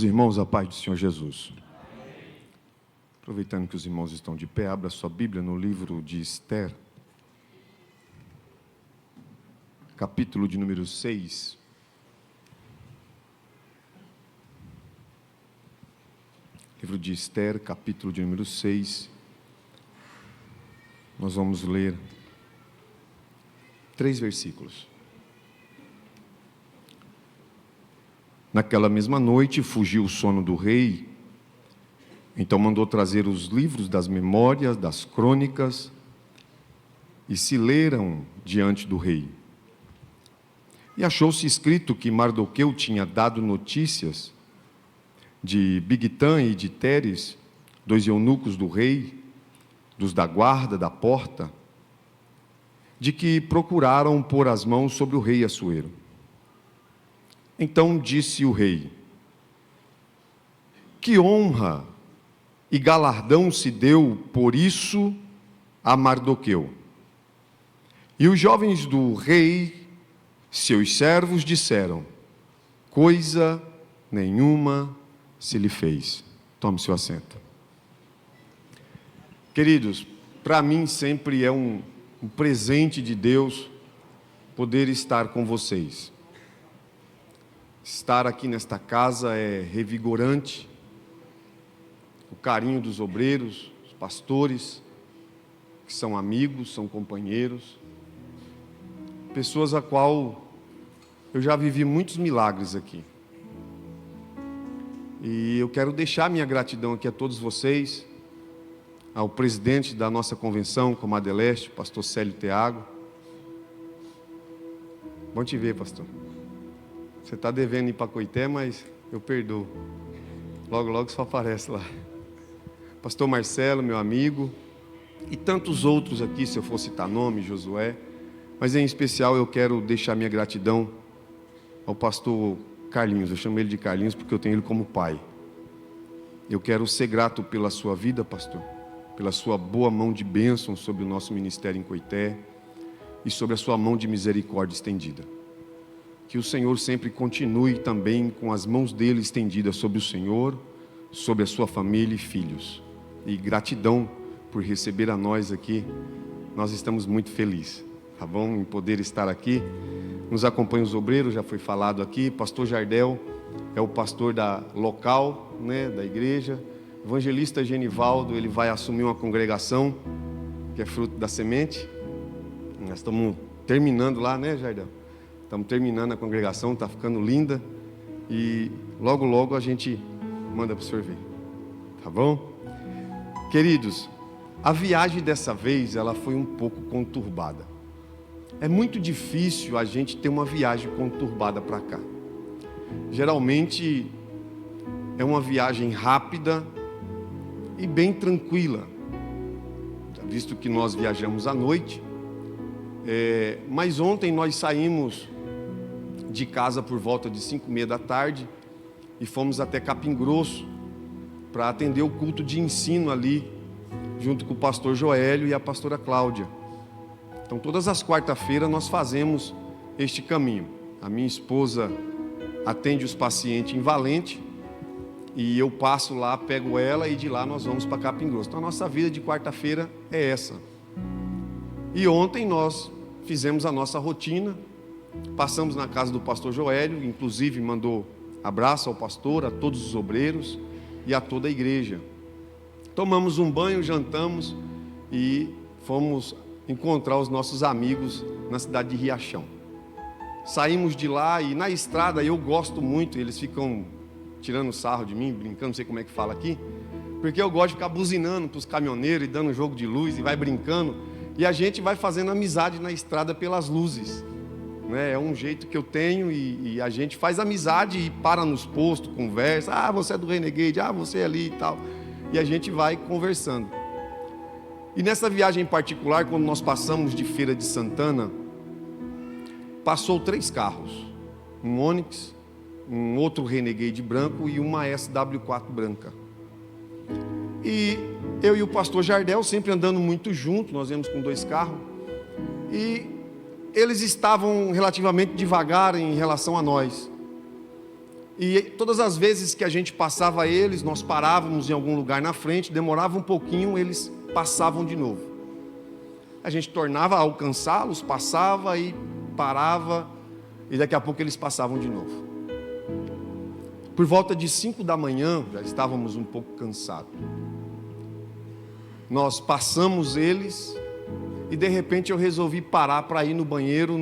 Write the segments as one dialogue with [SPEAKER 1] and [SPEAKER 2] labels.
[SPEAKER 1] irmãos, a paz do Senhor Jesus. Aproveitando que os irmãos estão de pé, abra sua Bíblia no livro de Esther, capítulo de número 6. Livro de Esther, capítulo de número 6. Nós vamos ler 3 versículos. Naquela mesma noite fugiu o sono do rei, então mandou trazer os livros das memórias, das crônicas, e se leram diante do rei. E achou-se escrito que Mardoqueu tinha dado notícias de Bigtã e de Teres, 2 eunucos do rei, dos da guarda da porta, de que procuraram pôr as mãos sobre o rei Assuero. Então disse o rei: que honra e galardão se deu por isso a Mardoqueu. E os jovens do rei, seus servos, disseram: coisa nenhuma se lhe fez. Tome seu assento. Queridos, para mim sempre é um presente de Deus poder estar com vocês. Estar aqui nesta casa é revigorante. O carinho dos obreiros, os pastores, que são amigos, são companheiros, pessoas a qual eu já vivi muitos milagres aqui. E eu quero deixar minha gratidão aqui a todos vocês, ao presidente da nossa convenção, Comadre Leste, pastor Célio Teago. Bom te ver, pastor. Você está devendo ir para Coité, mas eu perdoo. Logo, logo só aparece lá. Pastor Marcelo, meu amigo, e tantos outros aqui, se eu for citar nome, Josué. Mas em especial eu quero deixar minha gratidão ao pastor Carlinhos. Eu chamo ele de Carlinhos porque eu tenho ele como pai. Eu quero ser grato pela sua vida, pastor, pela sua boa mão de bênção sobre o nosso ministério em Coité e sobre a sua mão de misericórdia estendida. Que o Senhor sempre continue também com as mãos dele estendidas sobre o Senhor, sobre a sua família e filhos. E gratidão por receber a nós aqui. Nós estamos muito felizes, tá bom? Em poder estar aqui. Nos acompanha os obreiros, já foi falado aqui. Pastor Jardel é o pastor local, né, da igreja. Evangelista Genivaldo, ele vai assumir uma congregação que é fruto da semente. Nós estamos terminando lá, né, Jardel? Estamos terminando a congregação, está ficando linda. E logo, logo a gente manda para o senhor ver. Tá bom? Queridos, a viagem dessa vez, ela foi um pouco conturbada. É muito difícil a gente ter uma viagem conturbada para cá. Geralmente, é uma viagem rápida e bem tranquila. Visto que nós viajamos à noite. Mas ontem nós saímos de casa por volta de 5:30 da tarde e fomos até Capim Grosso para atender o culto de ensino ali, junto com o pastor Joélio e a pastora Cláudia. Então todas as quarta-feiras nós fazemos este caminho. A minha esposa atende os pacientes em Valente e eu passo lá, pego ela e de lá nós vamos para Capim Grosso. Então a nossa vida de quarta-feira é essa. E ontem nós fizemos a nossa rotina, passamos na casa do pastor Joélio, inclusive mandou abraço ao pastor, a todos os obreiros e a toda a igreja. Tomamos um banho, jantamos e fomos encontrar os nossos amigos na cidade de Riachão. Saímos de lá e na estrada eu gosto muito, eles ficam tirando sarro de mim, brincando, não sei como é que fala aqui, porque eu gosto de ficar buzinando para os caminhoneiros e dando jogo de luz e vai brincando. E a gente vai fazendo amizade na estrada pelas luzes, né? É um jeito que eu tenho e a gente faz amizade e para nos postos, conversa. Ah, você é do Renegade, ah, você é ali e tal. E a gente vai conversando. E nessa viagem em particular, quando nós passamos de Feira de Santana, passou 3 carros. Um Onix, um outro Renegade branco e uma SW4 branca. E eu e o pastor Jardel sempre andando muito junto, nós íamos com 2 carros, e eles estavam relativamente devagar em relação a nós. E todas as vezes que a gente passava eles, nós parávamos em algum lugar na frente, demorava um pouquinho, eles passavam de novo. A gente tornava a alcançá-los, passava e parava, e daqui a pouco eles passavam de novo. Por volta de 5 da manhã, já estávamos um pouco cansados. Nós passamos eles, e de repente eu resolvi parar para ir no banheiro,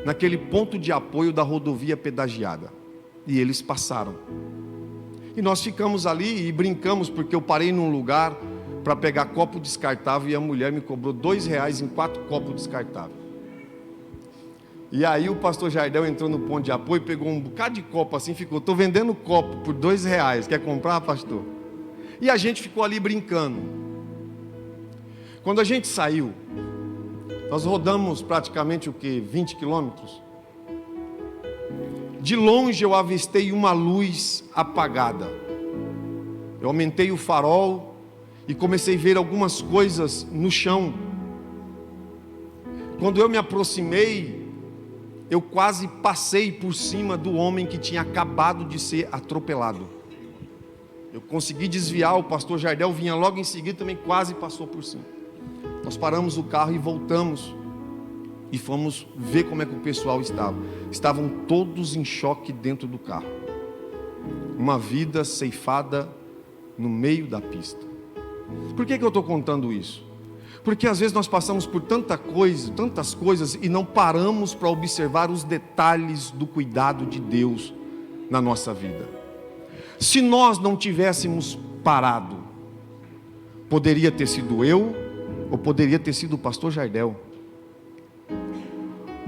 [SPEAKER 1] naquele ponto de apoio da rodovia pedagiada. E eles passaram. E nós ficamos ali e brincamos, porque eu parei num lugar para pegar copo descartável, e a mulher me cobrou R$2 em 4 copos descartáveis. E aí o pastor Jardel entrou no ponto de apoio, pegou um bocado de copo assim, ficou: estou vendendo copo por R$2, quer comprar, pastor? E a gente ficou ali brincando. Quando a gente saiu, nós rodamos praticamente 20 quilômetros. De longe eu avistei uma luz apagada. Eu aumentei o farol e comecei a ver algumas coisas no chão. Quando eu me aproximei, eu quase passei por cima do homem que tinha acabado de ser atropelado. Eu consegui desviar, o pastor Jardel vinha logo em seguida, também quase passou por cima. Nós paramos o carro e voltamos. E fomos ver como é que o pessoal estava. Estavam todos em choque dentro do carro. Uma vida ceifada no meio da pista. Por que eu estou contando isso? Porque às vezes nós passamos por tantas coisas e não paramos para observar os detalhes do cuidado de Deus na nossa vida. Se nós não tivéssemos parado, poderia ter sido eu ou poderia ter sido o pastor Jardel.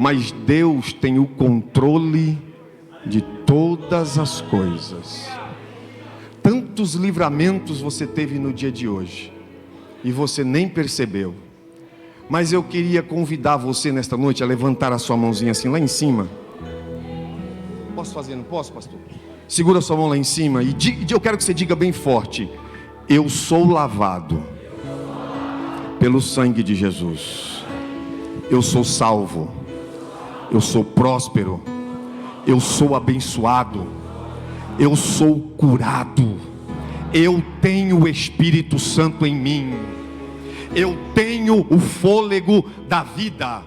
[SPEAKER 1] Mas Deus tem o controle de todas as coisas. Tantos livramentos você teve no dia de hoje e você nem percebeu. Mas eu queria convidar você nesta noite a levantar a sua mãozinha assim lá em cima. Posso fazer? Não posso, pastor? Segura a sua mão lá em cima e eu quero que você diga bem forte: eu sou lavado pelo sangue de Jesus. Eu sou salvo. Eu sou próspero, eu sou abençoado, eu sou curado, eu tenho o Espírito Santo em mim, eu tenho o fôlego da vida.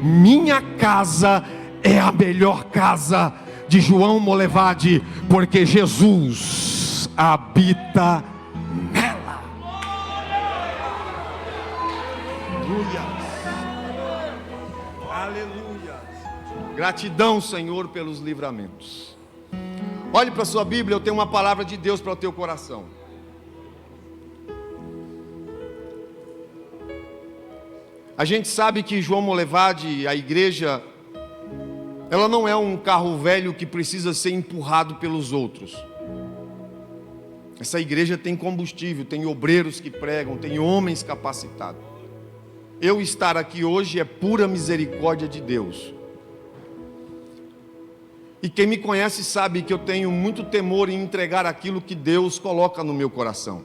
[SPEAKER 1] Minha casa é a melhor casa de João Molevade, porque Jesus habita nela. Aleluia. Aleluia. Gratidão, Senhor, pelos livramentos. Olhe para a sua Bíblia, eu tenho uma palavra de Deus para o teu coração. A gente sabe que João Molevade, a igreja, ela não é um carro velho que precisa ser empurrado pelos outros. Essa igreja tem combustível, tem obreiros que pregam, tem homens capacitados. Eu estar aqui hoje é pura misericórdia de Deus. E quem me conhece sabe que eu tenho muito temor em entregar aquilo que Deus coloca no meu coração.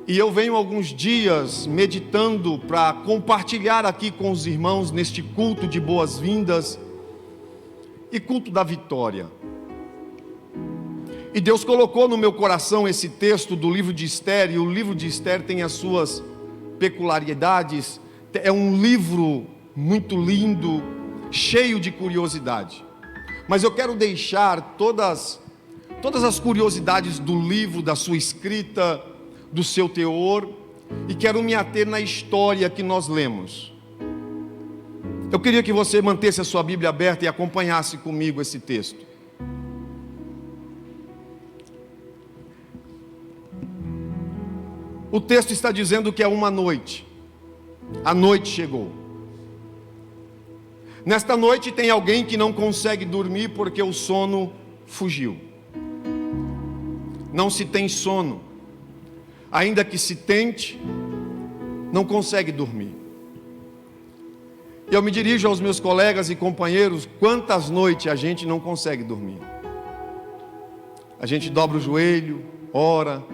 [SPEAKER 1] E eu venho alguns dias meditando para compartilhar aqui com os irmãos neste culto de boas-vindas e culto da vitória. E Deus colocou no meu coração esse texto do livro de Esther, e o livro de Esther tem as suas peculiaridades. É um livro muito lindo, cheio de curiosidade. Mas eu quero deixar todas as curiosidades do livro, da sua escrita, do seu teor, e quero me ater na história que nós lemos. Eu queria que você mantesse a sua Bíblia aberta e acompanhasse comigo esse texto. O texto está dizendo que é uma noite. A noite chegou. Nesta noite tem alguém que não consegue dormir porque o sono fugiu. Não se tem sono. Ainda que se tente, não consegue dormir. E eu me dirijo aos meus colegas e companheiros: quantas noites a gente não consegue dormir? A gente dobra o joelho, ora,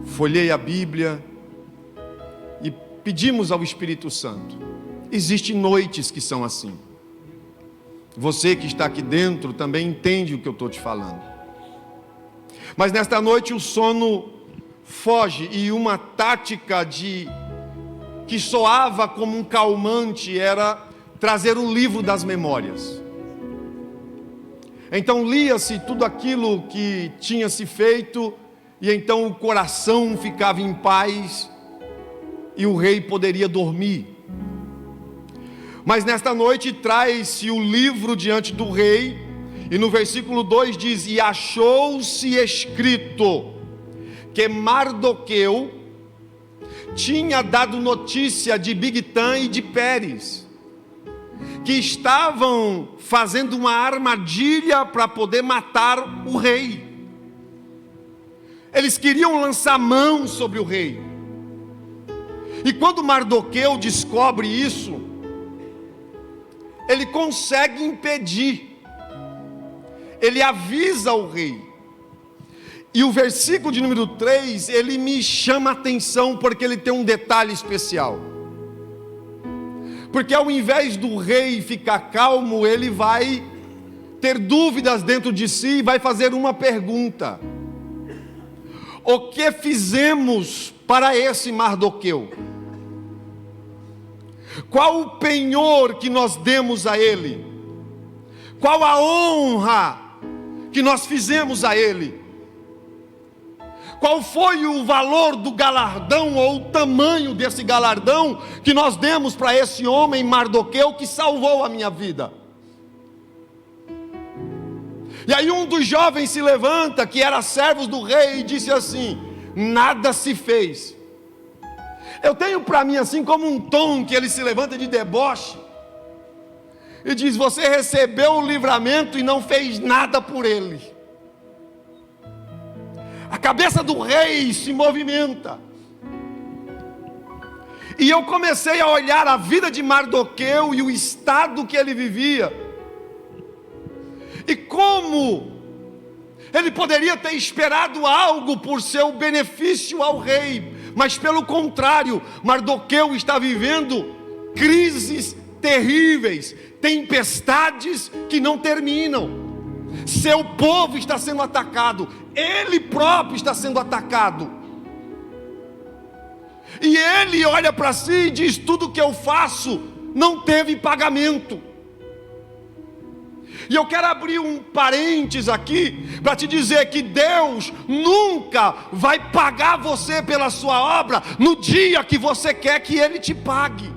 [SPEAKER 1] folheia a Bíblia e pedimos ao Espírito Santo. Existem noites que são assim. Você que está aqui dentro também entende o que eu estou te falando. Mas nesta noite o sono foge, e uma tática que soava como um calmante era trazer o livro das memórias. Então lia-se tudo aquilo que tinha se feito, e então o coração ficava em paz e o rei poderia dormir. Mas nesta noite traz-se o livro diante do rei, e no versículo 2 diz: e achou-se escrito que Mardoqueu tinha dado notícia de Bigtã e de Pérez, que estavam fazendo uma armadilha para poder matar o rei. Eles queriam lançar mão sobre o rei. E quando Mardoqueu descobre isso, ele consegue impedir. Ele avisa o rei. E o versículo de número 3, ele me chama a atenção, porque ele tem um detalhe especial. Porque ao invés do rei ficar calmo, ele vai ter dúvidas dentro de si e vai fazer uma pergunta: o que fizemos para esse Mardoqueu? Qual o penhor que nós demos a ele? Qual a honra que nós fizemos a ele? Qual foi o valor do galardão, ou o tamanho desse galardão que nós demos para esse homem Mardoqueu que salvou a minha vida? E aí um dos jovens se levanta, que era servos do rei, e disse assim: nada se fez. Eu tenho para mim assim como um tom que ele se levanta de deboche e diz: você recebeu o livramento e não fez nada por ele. A cabeça do rei se movimenta. E eu comecei a olhar a vida de Mardoqueu e o estado que ele vivia, e como ele poderia ter esperado algo por seu benefício ao rei, mas pelo contrário, Mardoqueu está vivendo crises terríveis, tempestades que não terminam. Seu povo está sendo atacado, ele próprio está sendo atacado. E ele olha para si e diz: tudo que eu faço não teve pagamento. E eu quero abrir um parênteses aqui para te dizer que Deus nunca vai pagar você pela sua obra no dia que você quer que Ele te pague.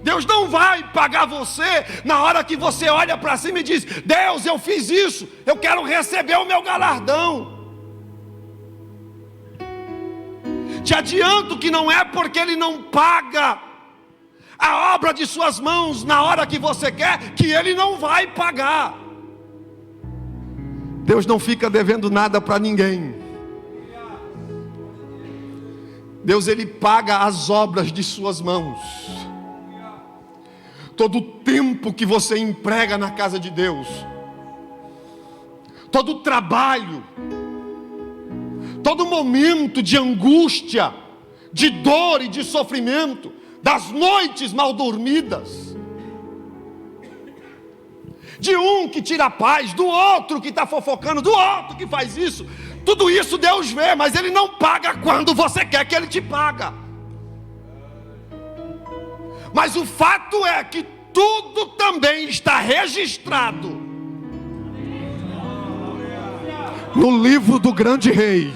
[SPEAKER 1] Deus não vai pagar você na hora que você olha para cima e diz: Deus, eu fiz isso, eu quero receber o meu galardão. Te adianto que não é porque Ele não paga a obra de suas mãos na hora que você quer, que Ele não vai pagar. Deus não fica devendo nada para ninguém. Deus, Ele paga as obras de suas mãos. Todo o tempo que você emprega na casa de Deus, todo o trabalho, todo momento de angústia, de dor e de sofrimento, das noites mal dormidas, de um que tira a paz, do outro que está fofocando, do outro que faz isso, tudo isso Deus vê, mas Ele não paga quando você quer que Ele te paga. Mas o fato é que tudo também está registrado no livro do grande rei.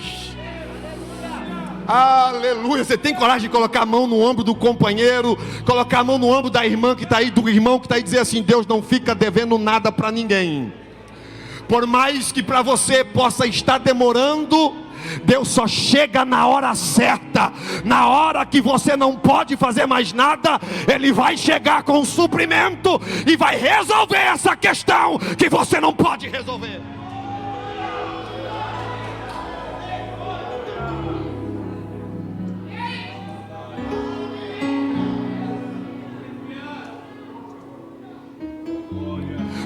[SPEAKER 1] Aleluia. Você tem coragem de colocar a mão no ombro do companheiro, colocar a mão no ombro da irmã que está aí, do irmão que está aí, e dizer assim: Deus não fica devendo nada para ninguém. Por mais que para você possa estar demorando, Deus só chega na hora certa. Na hora que você não pode fazer mais nada, Ele vai chegar com suprimento e vai resolver essa questão que você não pode resolver.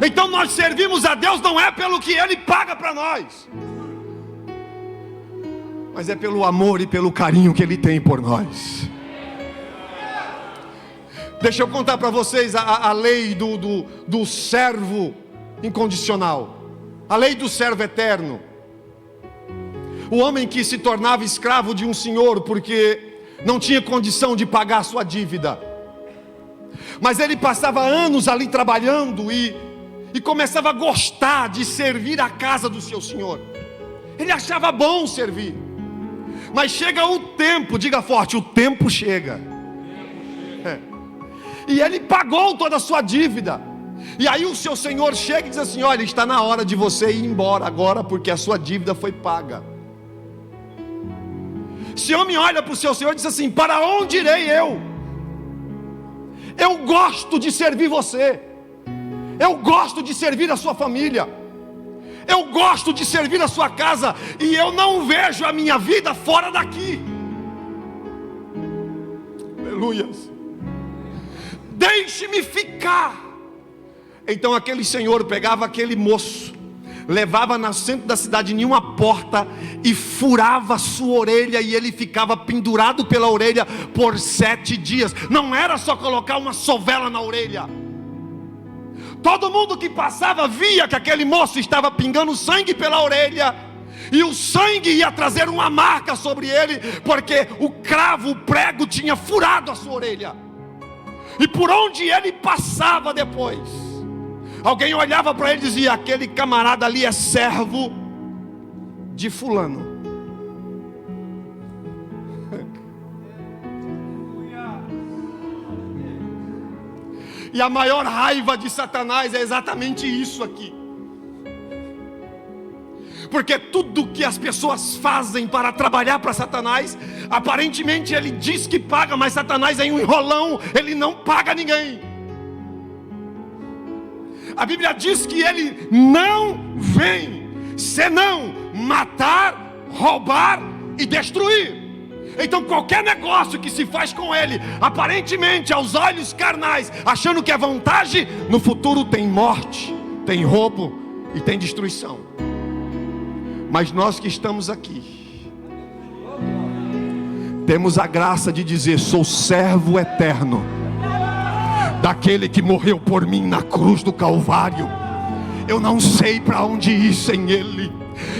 [SPEAKER 1] Então nós servimos a Deus não é pelo que Ele paga para nós, mas é pelo amor e pelo carinho que Ele tem por nós. Deixa eu contar para vocês a lei do servo incondicional, a lei do servo eterno. O homem que se tornava escravo de um senhor porque não tinha condição de pagar a sua dívida, mas ele passava anos ali trabalhando e começava a gostar de servir a casa do seu senhor. Ele achava bom servir. Mas chega o tempo, diga forte, o tempo chega. E ele pagou toda a sua dívida. E aí o seu senhor chega e diz assim: olha, está na hora de você ir embora agora, porque a sua dívida foi paga. Esse homem olha para o seu senhor e diz assim: para onde irei eu? Eu gosto de servir você. Eu gosto de servir a sua família. Eu gosto de servir a sua casa. E eu não vejo a minha vida fora daqui. Aleluias. Deixe-me ficar. Então aquele senhor pegava aquele moço, levava no centro da cidade em uma porta e furava a sua orelha, e ele ficava pendurado pela orelha por 7 dias. Não era só colocar uma sovela na orelha. Todo mundo que passava via que aquele moço estava pingando sangue pela orelha, e o sangue ia trazer uma marca sobre ele, porque o cravo, o prego tinha furado a sua orelha. E por onde ele passava depois, alguém olhava para ele e dizia: aquele camarada ali é servo de fulano. E a maior raiva de Satanás é exatamente isso aqui. Porque tudo que as pessoas fazem para trabalhar para Satanás, aparentemente ele diz que paga, mas Satanás é um enrolão, ele não paga ninguém. A Bíblia diz que ele não vem senão matar, roubar e destruir. Então qualquer negócio que se faz com ele, aparentemente aos olhos carnais, achando que é vantagem, no futuro tem morte, tem roubo e tem destruição. Mas nós que estamos aqui, temos a graça de dizer: sou servo eterno daquele que morreu por mim na cruz do Calvário. Eu não sei para onde ir sem Ele,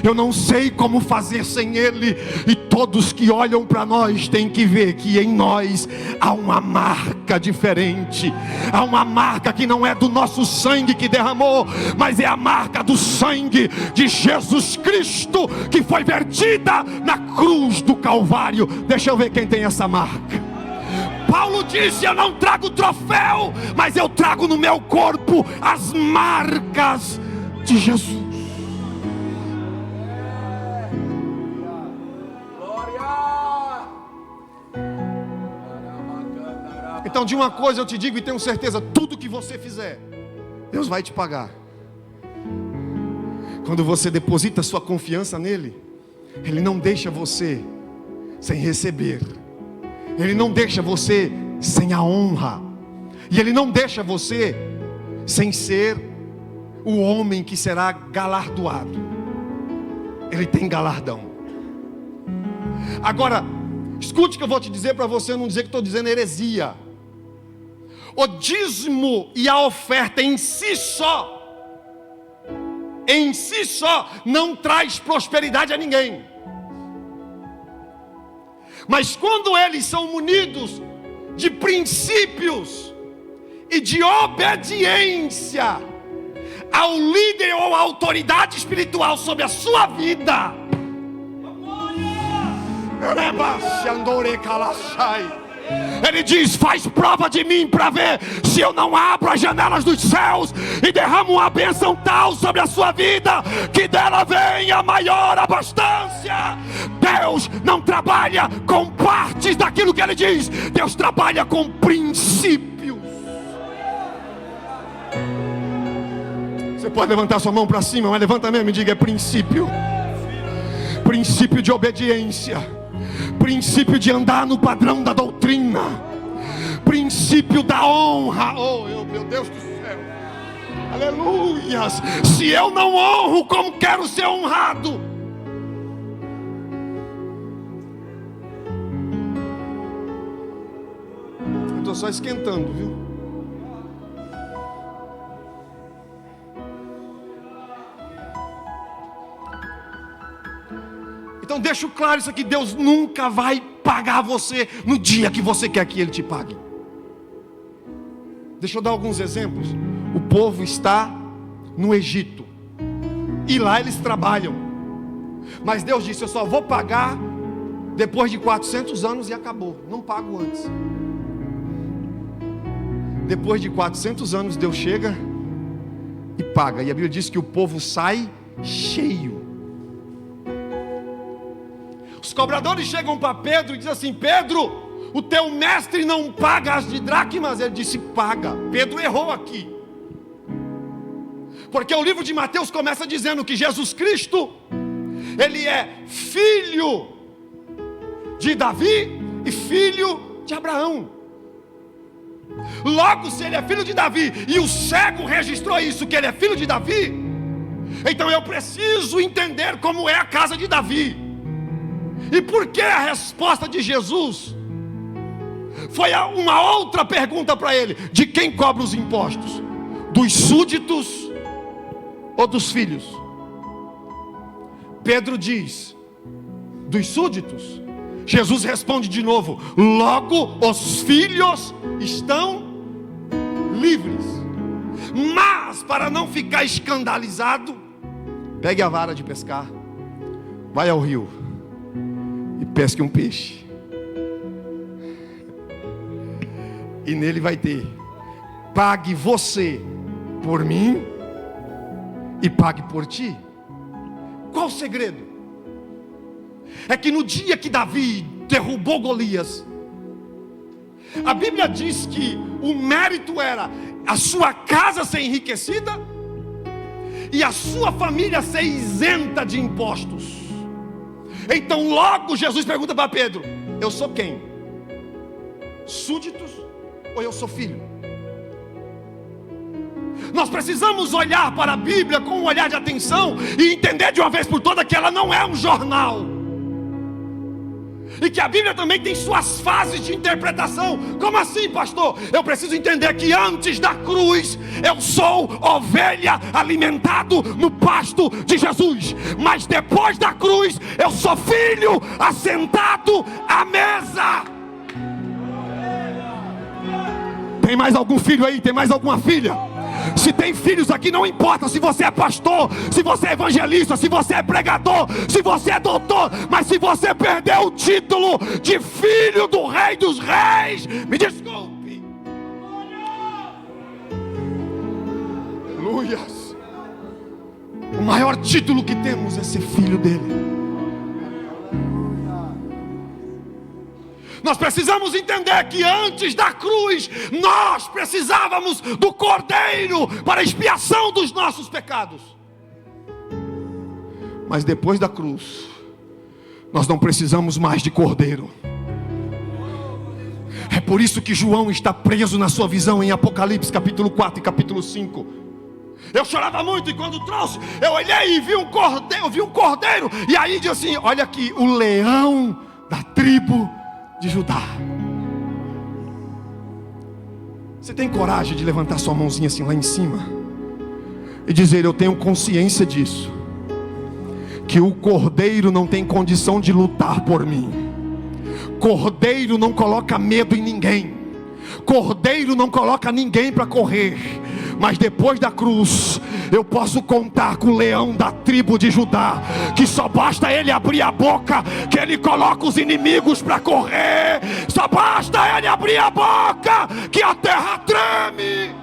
[SPEAKER 1] eu não sei como fazer sem Ele. E todos que olham para nós têm que ver que em nós há uma marca diferente. Há uma marca que não é do nosso sangue que derramou, mas é a marca do sangue de Jesus Cristo, que foi vertida na cruz do Calvário. Deixa eu ver quem tem essa marca. Paulo disse: eu não trago troféu, mas eu trago no meu corpo as marcas de Jesus. Então de uma coisa eu te digo e tenho certeza: tudo que você fizer, Deus vai te pagar. Quando você deposita sua confiança nele, Ele não deixa você sem receber. Ele não deixa você sem a honra. E Ele não deixa você sem ser o homem que será galardoado. Ele tem galardão. Agora, escute o que eu vou te dizer para você não dizer que estou dizendo heresia. O dízimo e a oferta em si só não traz prosperidade a ninguém. Mas quando eles são munidos de princípios e de obediência ao líder ou à autoridade espiritual sobre a sua vida, Ele diz: faz prova de mim para ver se eu não abro as janelas dos céus e derramo uma bênção tal sobre a sua vida, que dela venha a maior abastança. Deus não trabalha com partes daquilo que Ele diz, Deus trabalha com princípios. Você pode levantar sua mão para cima, mas levanta mesmo e diga: é princípio. Princípio de obediência, princípio de andar no padrão da doutrina, princípio da honra. Oh, meu Deus do céu, aleluias. Se eu não honro, como quero ser honrado? Eu estou só esquentando, viu? Então deixo claro isso aqui: Deus nunca vai pagar você no dia que você quer que Ele te pague. Deixa eu dar alguns exemplos. O povo está no Egito, e lá eles trabalham, mas Deus disse: eu só vou pagar depois de 400 anos e acabou, não pago antes. Depois de 400 anos Deus chega e paga, e a Bíblia diz que o povo sai cheio. Os cobradores chegam para Pedro e dizem assim: Pedro, o teu mestre não paga as de dracmas. Ele disse: paga. Pedro errou aqui, porque o livro de Mateus começa dizendo que Jesus Cristo, Ele é filho de Davi e filho de Abraão. Logo, se Ele é filho de Davi, e o cego registrou isso, que Ele é filho de Davi, então eu preciso entender como é a casa de Davi. E por que a resposta de Jesus foi uma outra pergunta para ele: de quem cobra os impostos? Dos súditos ou dos filhos? Pedro diz: dos súditos. Jesus responde de novo: logo os filhos estão livres. Mas para não ficar escandalizado, pegue a vara de pescar, vai ao rio e pesque um peixe, e nele vai ter: pague você por mim e pague por ti. Qual o segredo? É que no dia que Davi derrubou Golias, a Bíblia diz que o mérito era a sua casa ser enriquecida e a sua família ser isenta de impostos. Então logo Jesus pergunta para Pedro: eu sou quem? Súditos ou eu sou filho? Nós precisamos olhar para a Bíblia com um olhar de atenção e entender de uma vez por todas que ela não é um jornal, e que a Bíblia também tem suas fases de interpretação. Como assim, pastor? Eu preciso entender que antes da cruz eu sou ovelha alimentado no pasto de Jesus, mas depois da cruz eu sou filho assentado à mesa. Tem mais algum filho aí? Tem mais alguma filha? Se tem filhos aqui, não importa se você é pastor, se você é evangelista, se você é pregador, se você é doutor, mas se você perdeu o título de filho do Rei dos Reis, me desculpe. Aleluias. O maior título que temos é ser filho dele. Nós precisamos entender que antes da cruz nós precisávamos do Cordeiro para a expiação dos nossos pecados. Mas depois da cruz nós não precisamos mais de Cordeiro. É por isso que João está preso na sua visão em Apocalipse capítulo 4 e capítulo 5. Eu chorava muito, e quando trouxe, eu olhei e vi um cordeiro, e aí diz assim: olha aqui, o leão da tribo de Judá. Você tem coragem de levantar sua mãozinha assim lá em cima e dizer: eu tenho consciência disso, que o cordeiro não tem condição de lutar por mim. Cordeiro não coloca medo em ninguém. Cordeiro não coloca ninguém para correr. Mas depois da cruz eu posso contar com o leão da tribo de Judá, que só basta ele abrir a boca, que ele coloca os inimigos para correr. Só basta ele abrir a boca, que a terra treme.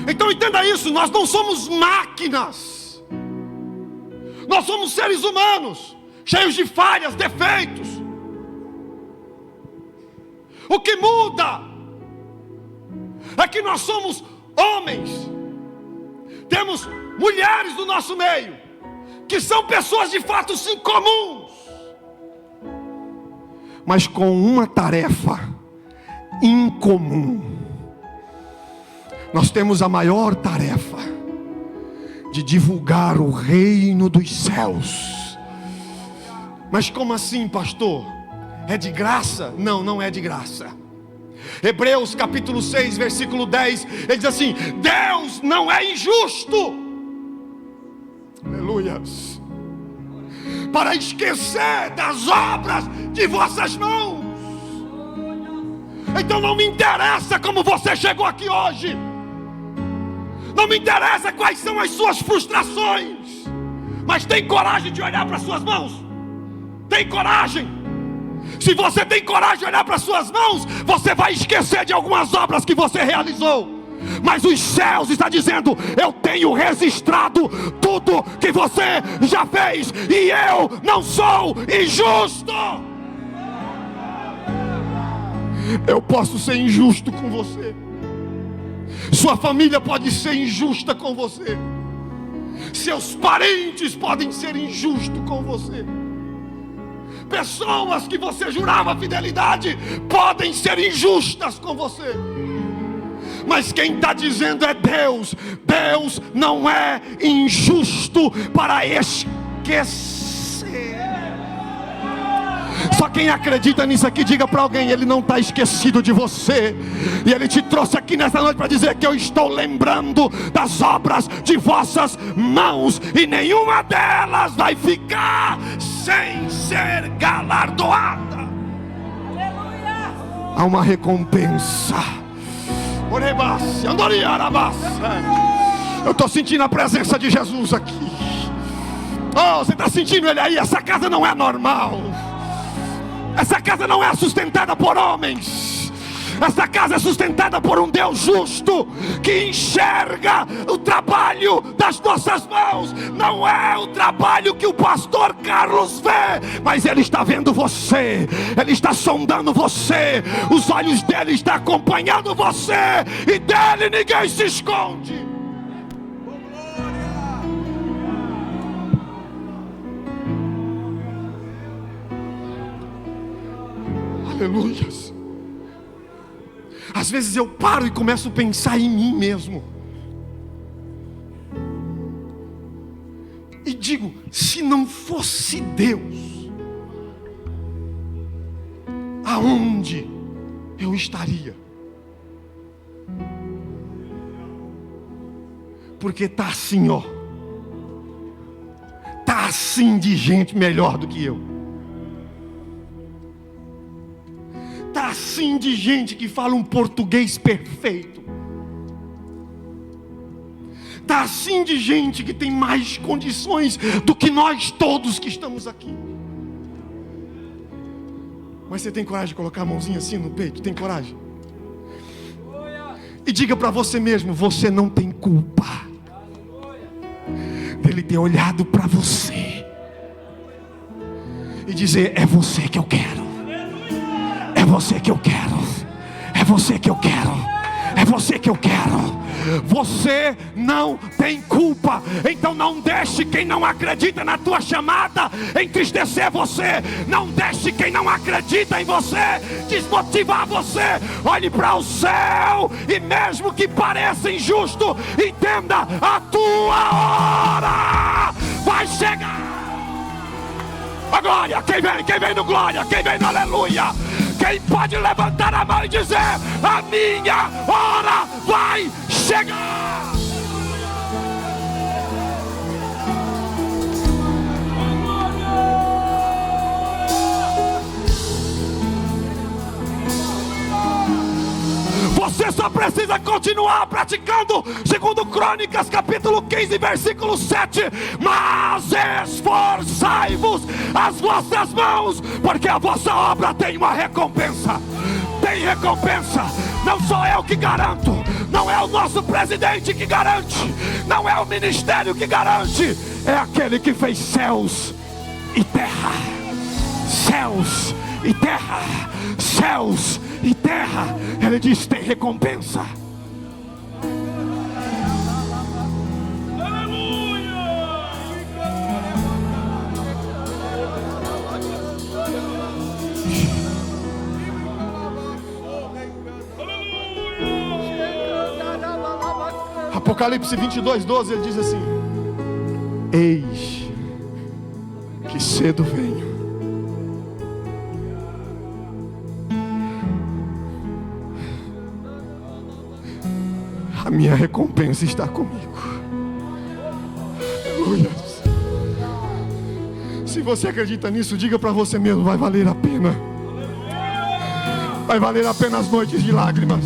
[SPEAKER 1] Então entenda isso: nós não somos máquinas. Nós somos seres humanos, cheios de falhas, defeitos. O que muda é que nós somos homens, temos mulheres no nosso meio, que são pessoas de fato sim comuns, mas com uma tarefa incomum. Nós temos a maior tarefa de divulgar o reino dos céus. Mas como assim, pastor? é de graça? Não, não é de graça. Hebreus capítulo 6, versículo 10, ele diz assim: Deus não é injusto, aleluias, para esquecer das obras de vossas mãos. Então não me interessa como você chegou aqui hoje, não me interessa quais são as suas frustrações, mas tem coragem de olhar para as suas mãos? Tem coragem? Se você tem coragem de olhar para as suas mãos, você vai esquecer de algumas obras que você realizou. Mas os céus estão dizendo: eu tenho registrado tudo que você já fez, e eu não sou injusto. Eu posso ser injusto com você, sua família pode ser injusta com você, seus parentes podem ser injustos com você, pessoas que você jurava fidelidade podem ser injustas com você. Mas quem está dizendo é Deus. Deus não é injusto para esquecer. Só quem acredita nisso aqui, diga para alguém: Ele não está esquecido de você. E Ele te trouxe aqui nessa noite para dizer que eu estou lembrando das obras de vossas mãos, e nenhuma delas vai ficar sem ser galardoada. Aleluia. Há uma recompensa. Eu estou sentindo a presença de Jesus aqui. Oh, você está sentindo Ele aí? Essa casa não é normal. Essa casa não é sustentada por homens. Essa casa é sustentada por um Deus justo, que enxerga o trabalho das nossas mãos. Não é o trabalho que o pastor Carlos vê, mas Ele está vendo você. Ele está sondando você. Os olhos dele estão acompanhando você, e dele ninguém se esconde. Aleluias. Às vezes eu paro e começo a pensar em mim mesmo, e digo: se não fosse Deus, aonde eu estaria? Porque está assim, ó, está assim de gente melhor do que eu. Está assim de gente que fala um português perfeito. Está assim de gente que tem mais condições do que nós todos que estamos aqui. Mas você tem coragem de colocar a mãozinha assim no peito? Tem coragem? E diga para você mesmo: você não tem culpa dele ter olhado para você e dizer: é você que eu quero. É você que eu quero. É você que eu quero. É você que eu quero. Você não tem culpa. Então não deixe quem não acredita na tua chamada entristecer você. Não deixe quem não acredita em você desmotivar você. Olhe para o céu, e mesmo que pareça injusto, entenda: a tua hora vai chegar. A glória, quem vem no glória, quem vem no aleluia, quem pode levantar a mão e dizer: a minha hora vai chegar. Você só precisa continuar praticando, segundo Crônicas capítulo 15, versículo 7. Mas esforçai-vos as vossas mãos, porque a vossa obra tem uma recompensa. Tem recompensa. Não sou eu que garanto, não é o nosso presidente que garante, não é o ministério que garante, é aquele que fez céus e terra. Céus e terra. Céus e terra. Ele diz: tem recompensa. Apocalipse 22:12, ele diz assim: eis que cedo venho, a minha recompensa está comigo. Aleluia. Se você acredita nisso, diga para você mesmo: vai valer a pena. Vai valer a pena as noites de lágrimas.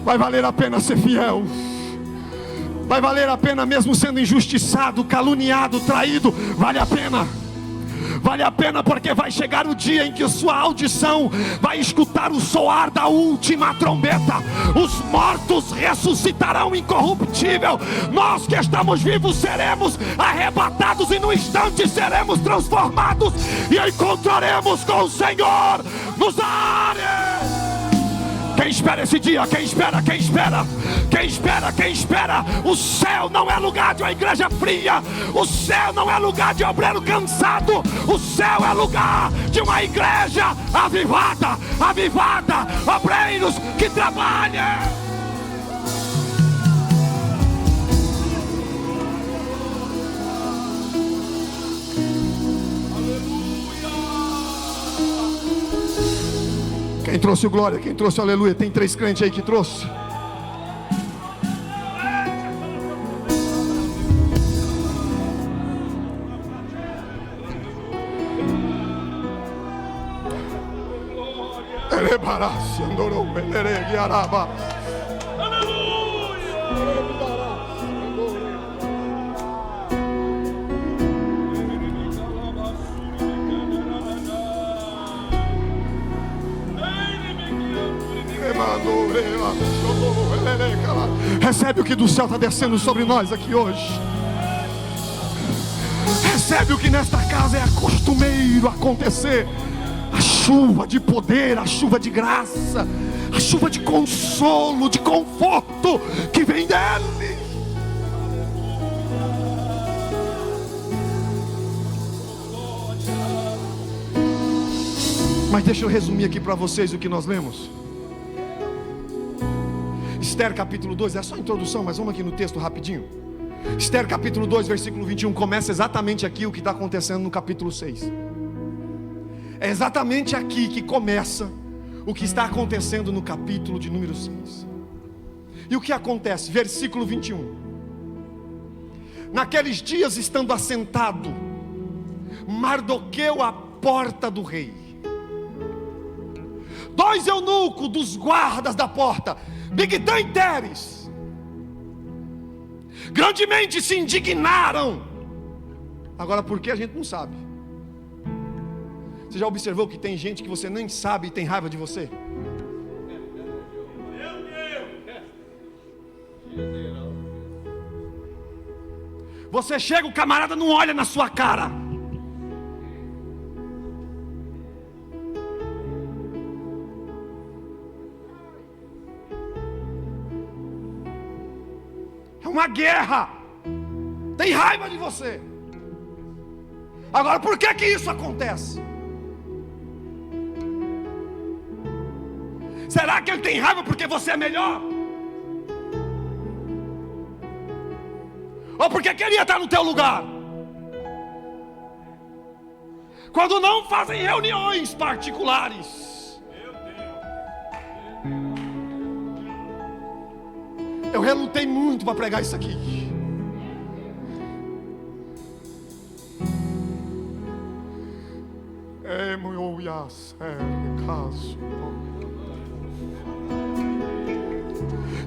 [SPEAKER 1] Vai valer a pena ser fiel. Vai valer a pena mesmo sendo injustiçado, caluniado, traído. Vale a pena. Vale a pena, porque vai chegar o dia em que sua audição vai escutar o soar da última trombeta. Os mortos ressuscitarão incorruptível. Nós que estamos vivos seremos arrebatados e no instante seremos transformados e encontraremos com o Senhor nos ares. Quem espera esse dia? Quem espera? Quem espera? Quem espera? Quem espera? O céu não é lugar de uma igreja fria. O céu não é lugar de obreiro cansado. O céu é lugar de uma igreja avivada. Avivada, obreiros que trabalham. Quem trouxe o glória? Quem trouxe o aleluia? Tem 3 crentes aí que trouxe. Recebe o que do céu está descendo sobre nós aqui hoje. Recebe o que nesta casa é costumeiro acontecer. A chuva de poder, a chuva de graça, a chuva de consolo, de conforto que vem dele. Mas deixa eu resumir aqui para vocês o que nós lemos. Esther capítulo 2, é só a introdução, mas vamos aqui no texto rapidinho. Esther capítulo 2, versículo 21, começa exatamente aqui o que está acontecendo no capítulo 6. É exatamente aqui que começa o que está acontecendo no capítulo de número 6. E o que acontece? Versículo 21. Naqueles dias, estando assentado Mardoqueu à porta do rei, 2 eunucos dos guardas da porta, Bigtã e Teres, grandemente se indignaram. Agora, por que a gente não sabe? Você já observou que tem gente que você nem sabe e tem raiva de você? Você chega, o camarada não olha na sua cara. Uma guerra, tem raiva de você. Agora, por que isso acontece? Será que ele tem raiva porque você é melhor? Ou porque queria estar no teu lugar? Quando não fazem reuniões particulares, eu relutei muito para pregar isso aqui.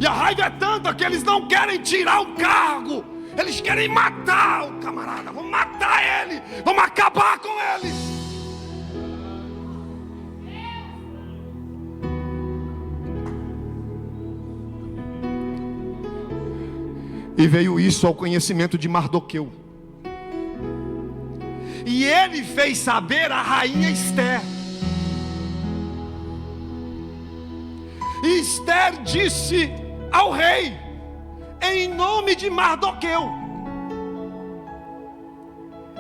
[SPEAKER 1] E a raiva é tanta que eles não querem tirar o cargo. Eles querem matar o camarada. Vamos matar ele. Vamos acabar com ele. E veio isso ao conhecimento de Mardoqueu. E ele fez saber à rainha Esther. E Esther disse ao rei, em nome de Mardoqueu.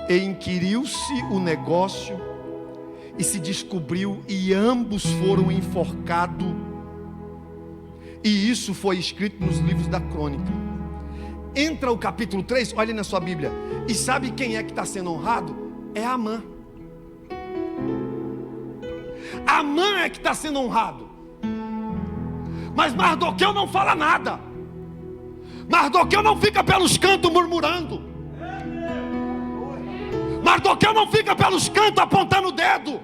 [SPEAKER 1] E inquiriu-se o negócio, e se descobriu, e ambos foram enforcados. E isso foi escrito nos livros da crônica. Entra o capítulo 3, olha na sua Bíblia. E sabe quem é que está sendo honrado? É Amã. Amã é que está sendo honrado. Mas Mardoqueu não fala nada. Mardoqueu não fica pelos cantos murmurando. Mardoqueu não fica pelos cantos apontando o dedo.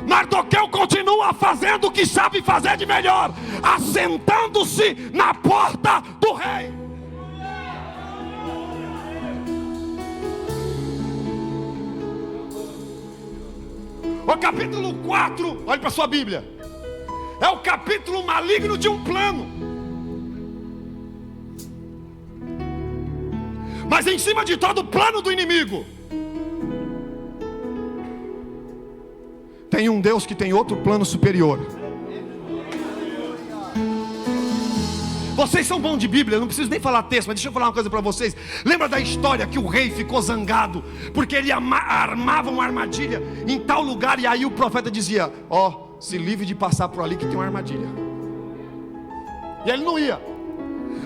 [SPEAKER 1] Mardoqueu continua fazendo o que sabe fazer de melhor, assentando-se na porta do rei. O capítulo 4, olhe para sua Bíblia, é o capítulo maligno de um plano. Mas em cima de todo o plano do inimigo, tem um Deus que tem outro plano superior. Vocês são bons de Bíblia, eu não preciso nem falar texto, mas deixa eu falar uma coisa para vocês. Lembra da história que o rei ficou zangado porque ele armava uma armadilha em tal lugar, e aí o profeta dizia: ó, se livre de passar por ali que tem uma armadilha. E ele não ia.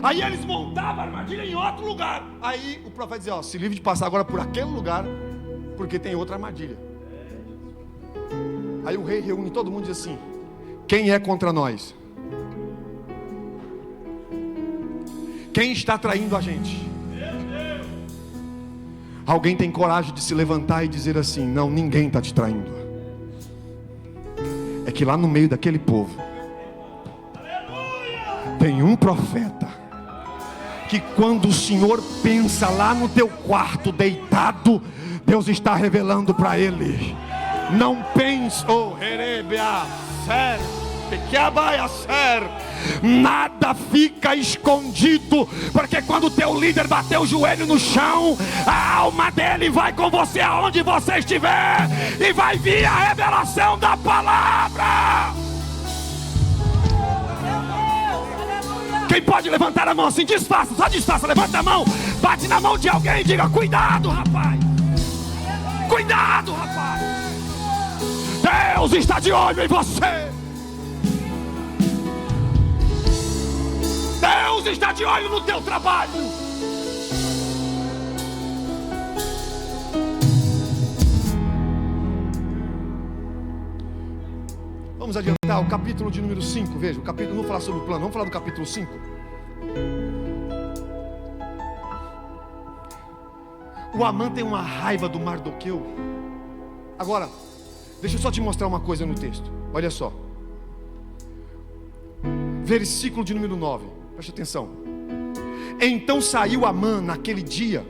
[SPEAKER 1] Aí eles montavam a armadilha em outro lugar. Aí o profeta dizia: ó, se livre de passar agora por aquele lugar, porque tem outra armadilha. Aí o rei reúne todo mundo e diz assim: quem é contra nós? Quem está traindo a gente? Alguém tem coragem de se levantar e dizer assim: não, ninguém está te traindo. É que lá no meio daquele povo tem um profeta que quando o Senhor pensa lá no teu quarto deitado, Deus está revelando para ele. Não pense, nada fica escondido, porque quando o teu líder bater o joelho no chão, a alma dele vai com você aonde você estiver, e vai vir a revelação da palavra. Quem pode levantar a mão assim? Desfaça, só desfaça, levanta a mão, bate na mão de alguém e diga: cuidado, rapaz, cuidado, rapaz, Deus está de olho em você. Deus está de olho no teu trabalho. Vamos adiantar o capítulo de número 5. Veja, o capítulo, não vou falar sobre o plano, vamos falar do capítulo 5. O Amã tem uma raiva do Mardoqueu. Agora, deixa eu só te mostrar uma coisa no texto. Olha só. Versículo de número 9. Preste atenção. Então saiu Amã naquele dia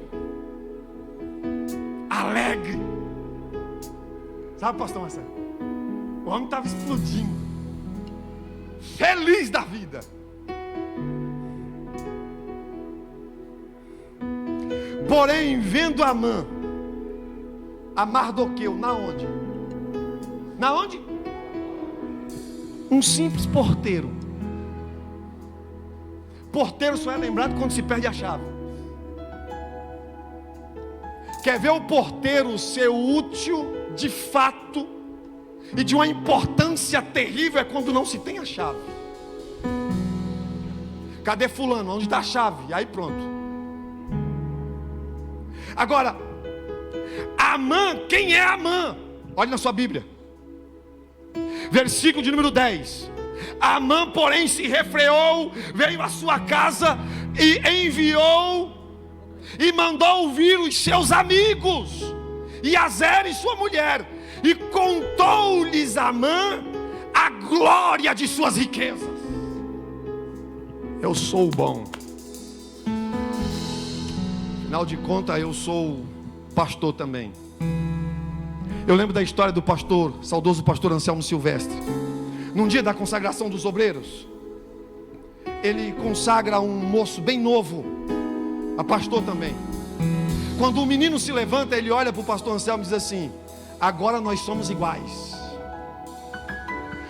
[SPEAKER 1] alegre. Sabe, pastor Marcelo? O homem estava explodindo, feliz da vida. Porém, vendo Amã a Mardoqueu, na onde? Na onde? Um simples porteiro. Porteiro só é lembrado quando se perde a chave. Quer ver o porteiro ser útil de fato e de uma importância terrível? É quando não se tem a chave. Cadê fulano? Onde está a chave? Aí pronto. Agora, Amã, quem é Amã? Olhe na sua Bíblia. Versículo de número 10. Amã, porém, se refreou, veio à sua casa e enviou e mandou vir os seus amigos e Azer e sua mulher, e contou-lhes Amã a glória de suas riquezas. Eu sou bom. Afinal de contas, eu sou pastor também. Eu lembro da história do pastor, saudoso pastor Anselmo Silvestre. Num dia da consagração dos obreiros, ele consagra um moço bem novo, a pastor também. Quando o menino se levanta, ele olha para o pastor Anselmo e diz assim: agora nós somos iguais.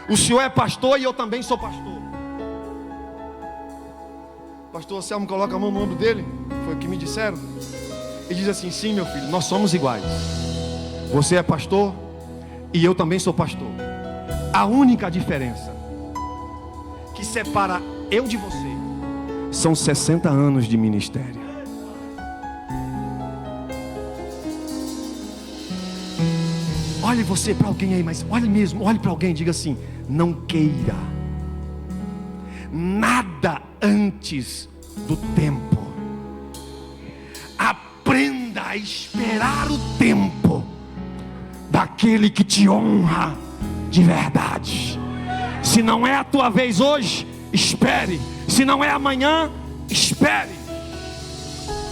[SPEAKER 1] O senhor é pastor e eu também sou pastor. O pastor Anselmo coloca a mão no ombro dele, foi o que me disseram, e diz assim: sim, meu filho, nós somos iguais. Você é pastor e eu também sou pastor. A única diferença que separa eu de você são 60 anos de ministério. Olhe você para alguém aí, mas olhe mesmo, olhe para alguém e diga assim: não queira nada antes do tempo. Aprenda a esperar o tempo daquele que te honra de verdade. Se não é a tua vez hoje, espere. Se não é amanhã, espere.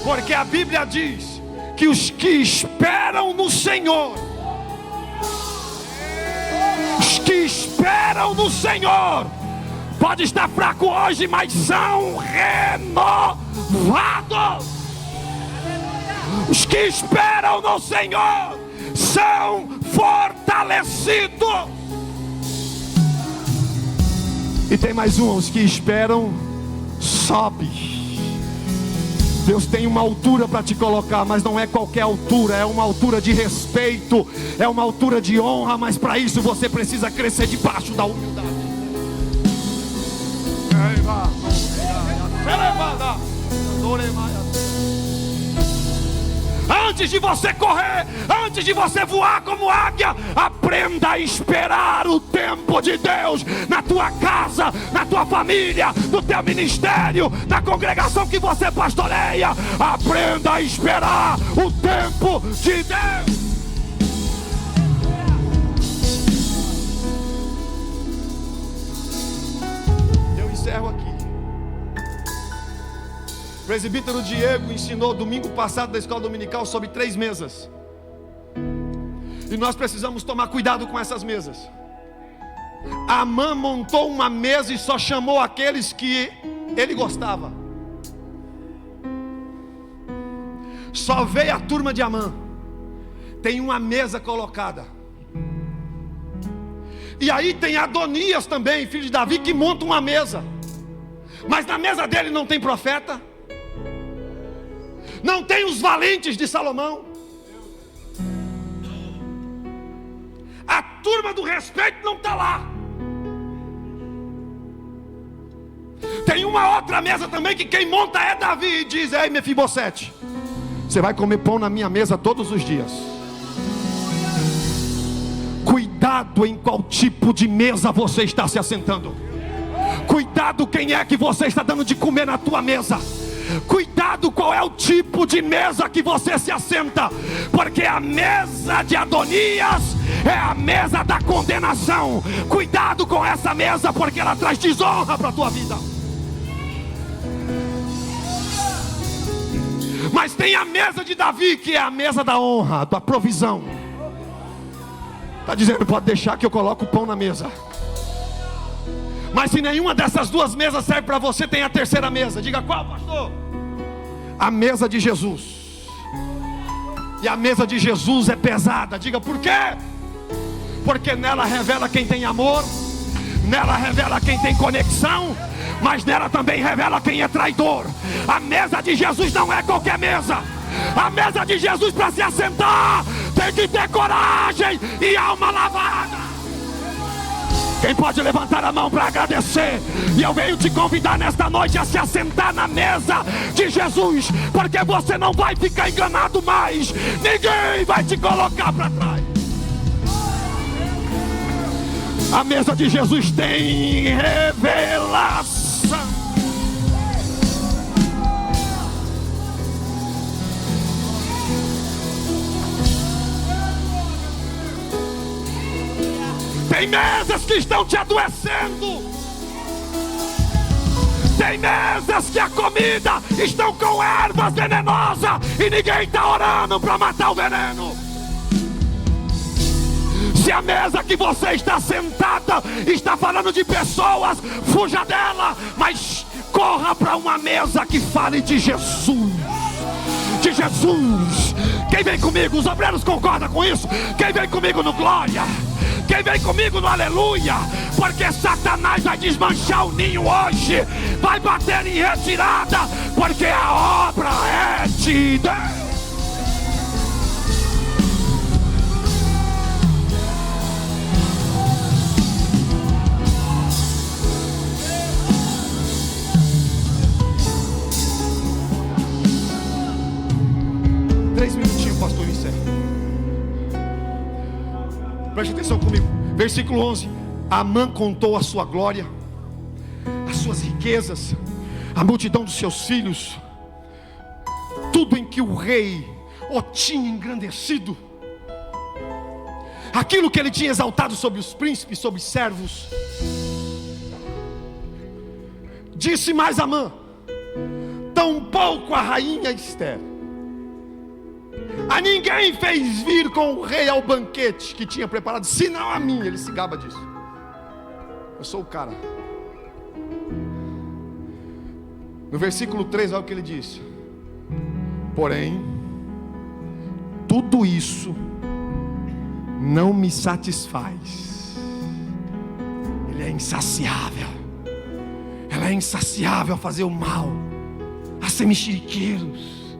[SPEAKER 1] Porque a Bíblia diz que os que esperam no Senhor, os que esperam no Senhor, pode estar fraco hoje, mas são renovados. Os que esperam no Senhor são fortalecidos. E tem mais um: os que esperam sobe. Deus tem uma altura para te colocar, mas não é qualquer altura, é uma altura de respeito, é uma altura de honra, mas para isso você precisa crescer debaixo da humildade. Antes de você correr, antes de você voar como águia, aprenda a esperar o tempo de Deus na tua casa, na tua família, no teu ministério, na congregação que você pastoreia. Aprenda a esperar o tempo de Deus. Eu encerro aqui. O presbítero Diego ensinou domingo passado da escola dominical sobre 3 mesas. E nós precisamos tomar cuidado com essas mesas. Amã montou uma mesa e só chamou aqueles que ele gostava. Só veio a turma de Amã. Tem uma mesa colocada. E aí tem Adonias também, filho de Davi, que monta uma mesa. Mas na mesa dele não tem profeta, não tem os valentes de Salomão. A turma do respeito não está lá. Tem uma outra mesa também que quem monta é Davi e diz: ei, Mefibosete, você vai comer pão na minha mesa todos os dias. Cuidado em qual tipo de mesa você está se assentando. Cuidado quem é que você está dando de comer na tua mesa. Cuidado qual é o tipo de mesa que você se assenta. Porque a mesa de Adonias é a mesa da condenação. Cuidado com essa mesa, porque ela traz desonra para a tua vida. Mas tem a mesa de Davi, que é a mesa da honra, da provisão. Está dizendo: pode deixar que eu coloco o pão na mesa. Mas se nenhuma dessas duas mesas serve para você, tem a terceira mesa. Diga: qual, pastor? A mesa de Jesus. E a mesa de Jesus é pesada. Diga: por quê? Porque nela revela quem tem amor, nela revela quem tem conexão, mas nela também revela quem é traidor. A mesa de Jesus não é qualquer mesa. A mesa de Jesus, para se assentar, tem que ter coragem e alma lavada. Quem pode levantar a mão para agradecer? E eu venho te convidar nesta noite a se assentar na mesa de Jesus, porque você não vai ficar enganado mais. Ninguém vai te colocar para trás. A mesa de Jesus tem revelação. Tem mesas que estão te adoecendo. Tem mesas que a comida estão com ervas venenosas e ninguém está orando para matar o veneno. Se a mesa que você está sentada está falando de pessoas, fuja dela, mas corra para uma mesa que fale de Jesus. De Jesus. Quem vem comigo? Os obreiros concordam com isso? Quem vem comigo no glória? Quem vem comigo no aleluia? Porque Satanás vai desmanchar o ninho hoje, vai bater em retirada, porque a obra é de Deus. Três minutinhos, pastor, encerra. Preste atenção comigo. Versículo 11. Amã contou a sua glória, as suas riquezas, a multidão dos seus filhos, tudo em que o rei o tinha engrandecido, aquilo que ele tinha exaltado sobre os príncipes, sobre os servos. Disse mais Amã: tampouco a rainha Ester, a ninguém fez vir com o rei ao banquete que tinha preparado, senão a mim. Ele se gaba disso. Eu sou o cara. No versículo 3, olha o que ele diz: porém, tudo isso não me satisfaz. Ele é insaciável. Ela é insaciável a fazer o mal, a ser mexeriqueiros,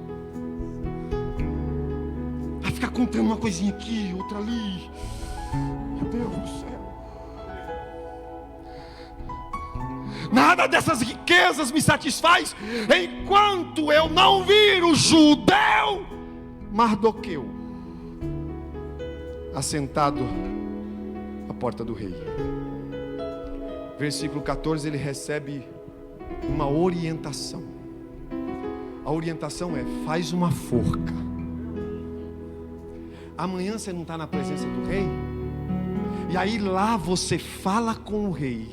[SPEAKER 1] a ficar contando uma coisinha aqui, outra ali. Meu Deus do céu. Nada dessas riquezas me satisfaz, enquanto eu não vir o judeu Mardoqueu assentado à porta do rei. Versículo 14, ele recebe uma orientação. A orientação é: faz uma forca. Amanhã você não está na presença do rei, e aí lá você fala com o rei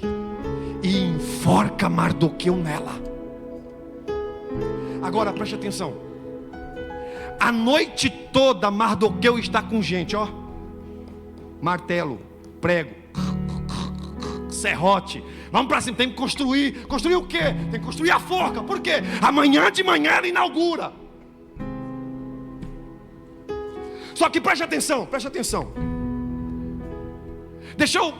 [SPEAKER 1] e enforca Mardoqueu nela. Agora preste atenção. A noite toda Mardoqueu está com gente, ó, martelo, prego, serrote. Vamos para cima, tem que construir. Construir o quê? Tem que construir a forca. Por quê? Amanhã de manhã ela inaugura. Só que preste atenção, preste atenção. Deixa eu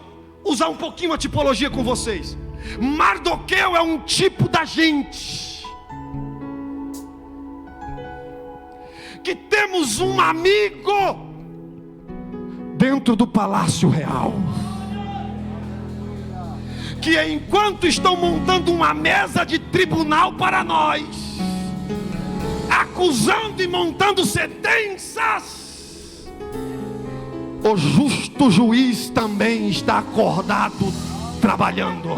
[SPEAKER 1] usar um pouquinho a tipologia com vocês. Mardoqueu é um tipo da gente que temos um amigo dentro do palácio real, que enquanto estão montando uma mesa de tribunal para nós, acusando e montando sentenças, o justo juiz também está acordado trabalhando.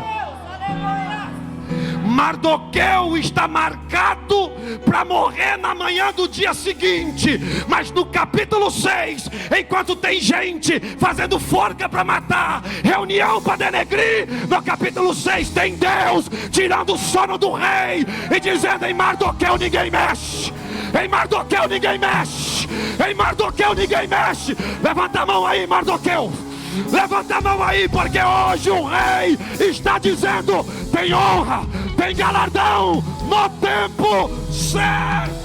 [SPEAKER 1] Mardoqueu está marcado para morrer na manhã do dia seguinte, mas no capítulo 6, enquanto tem gente fazendo forca para matar, reunião para denegrir, no capítulo 6 tem Deus tirando o sono do rei e dizendo: em Mardoqueu ninguém mexe, em Mardoqueu ninguém mexe, em Mardoqueu ninguém mexe. Levanta a mão aí, Mardoqueu. Levanta a mão aí, porque hoje o rei está dizendo: tem honra, tem galardão no tempo certo.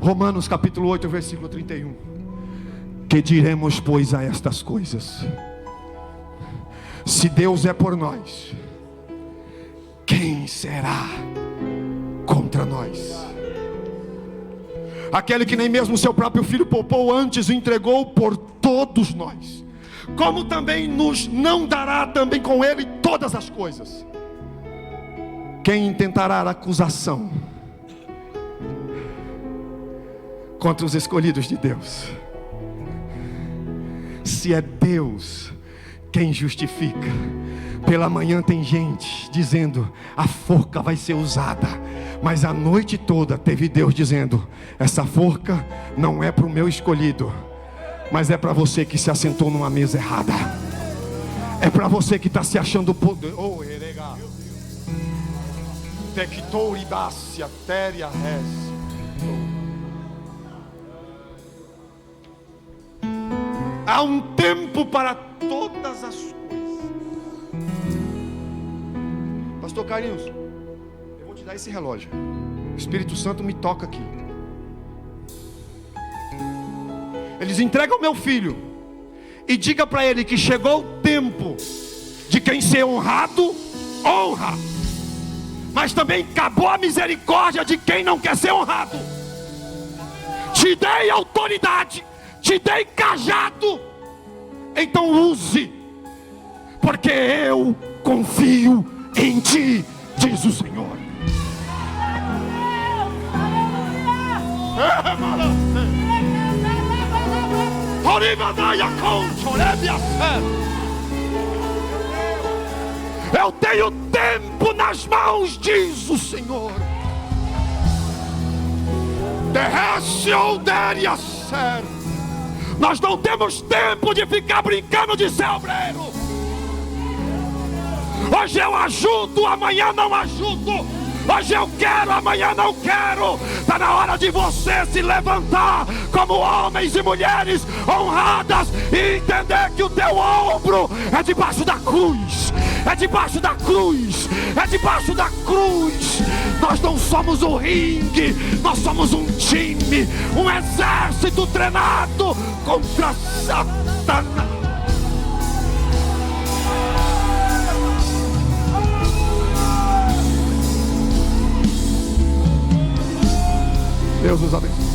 [SPEAKER 1] Romanos capítulo 8, versículo 31. Que diremos, pois, a estas coisas? Se Deus é por nós, quem será contra nós? Aquele que nem mesmo seu próprio filho poupou, antes o entregou por todos nós, como também nos não dará também com ele todas as coisas? Quem intentará acusação contra os escolhidos de Deus? Se é Deus quem justifica, pela manhã tem gente dizendo: a forca vai ser usada, mas a noite toda teve Deus dizendo: essa forca não é para o meu escolhido, mas é para você que se assentou numa mesa errada, é para você que está se achando poder. Oh, há um tempo para todas as coisas. Pastor Carlinhos, eu vou te dar esse relógio. O Espírito Santo me toca aqui. Eles entregam meu filho e diga para ele que chegou o tempo de quem ser honrado, honra, mas também acabou a misericórdia de quem não quer ser honrado. Te dei autoridade, te dei cajado, então use. porque eu confio em Ti, diz o Senhor. Eu tenho tempo nas mãos, diz o Senhor. Nós não temos tempo de ficar brincando de ser obreiro. Hoje eu ajudo, amanhã não ajudo. Hoje eu quero, amanhã não quero. Está na hora de você se levantar como homens e mulheres honradas e entender que o teu ombro é debaixo da cruz. É debaixo da cruz. É debaixo da cruz. Nós não somos um ringue, nós somos um time, um exército treinado contra Satanás. Deus nos abençoe.